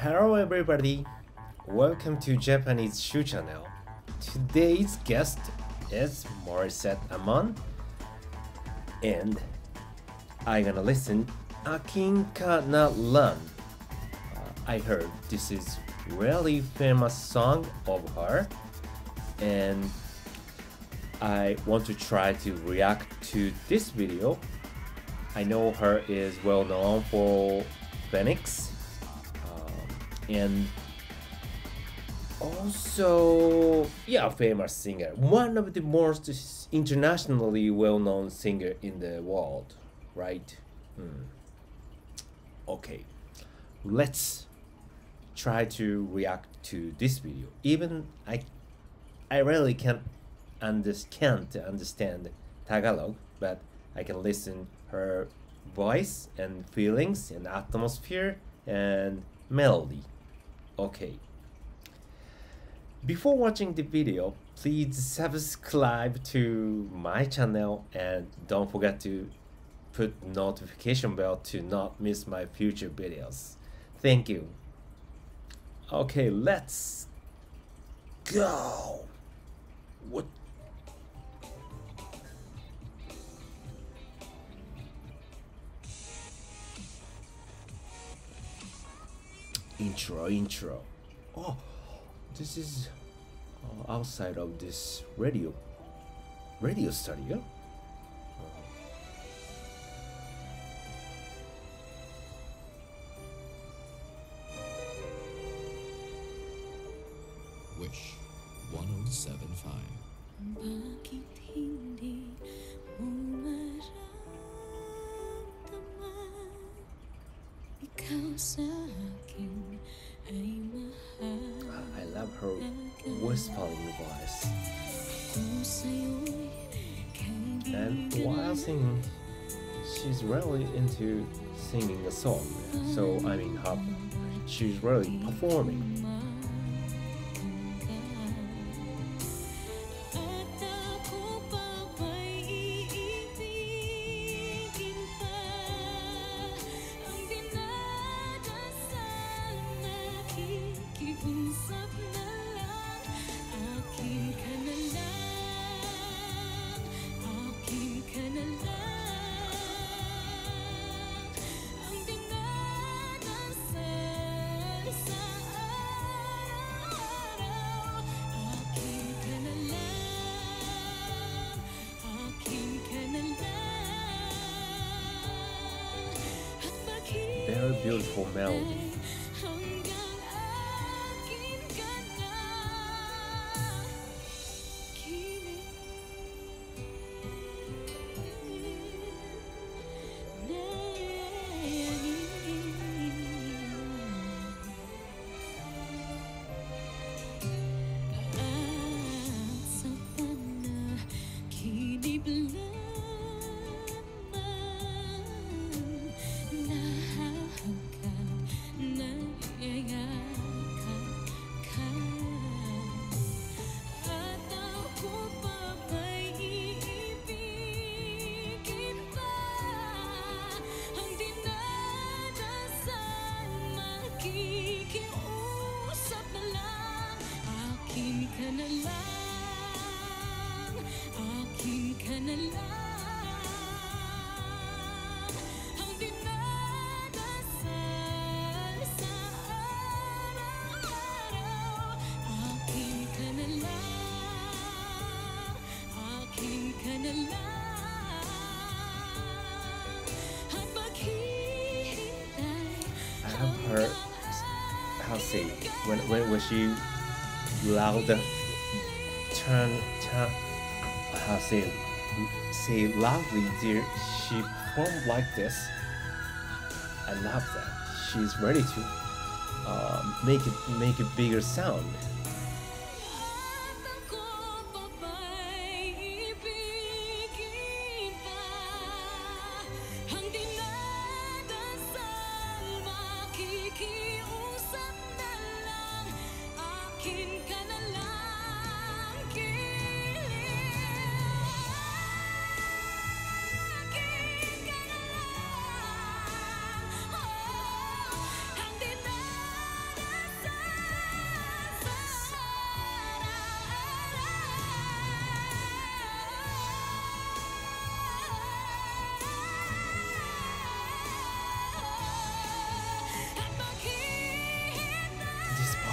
Hello everybody, welcome to Japanese Shoe Channel. Today's guest is Morissete Amon and I'm gonna listen Akin Kana Run. I heard this is really famous song of her and I want to try to react to this video. I know her is well known for Phoenix and also famous singer, one of the most internationally well-known singer in the world, right? Okay, let's try to react to this video. Even I really can't understand Tagalog, but I can listen her voice and feelings and atmosphere and melody. Okay. Before watching the video, please subscribe to my channel and don't forget to put notification bell to not miss my future videos. Thank you. Okay, let's go. What? Intro. Oh, this is outside of this radio studio. Wish 1075. Bakit hindi mo maramdaman? Ikaw sa akin ay mahal. I love her whispering voice. And while singing, she's really into singing a song. So I mean, she's really performing. Very beautiful melody. I have heard how say when she loud turn how say loudly dear she performed like this. I love that. She's ready to make a bigger sound.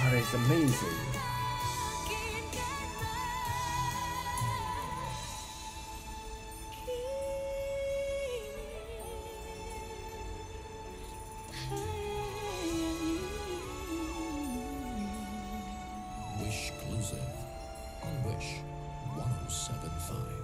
That is amazing. Wish exclusive on Wish 1075.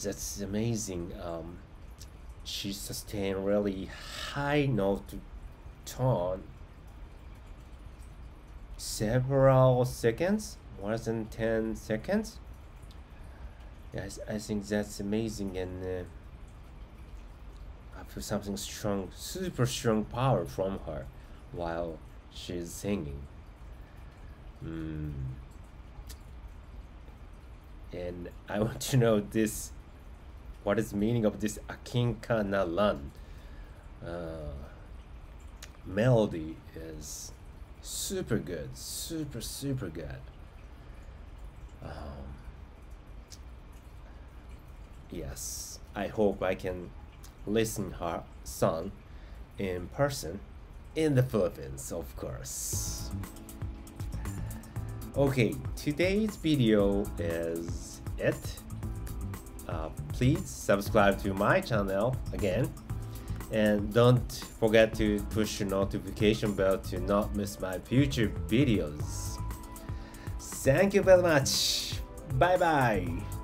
That's amazing. She sustained really high note tone several seconds, more than 10 seconds. Yes, I think that's amazing, and I feel something strong, super strong power from her while she's singing. Mm. And I want to know this. What is the meaning of this Akin Kanalan? Melody is super good, super good. Um, yes, I hope I can listen her song in person in the Philippines, of course. Okay, today's video is it. Please subscribe to my channel again, and don't forget to push the notification bell to not miss my future videos. Thank you very much. Bye bye.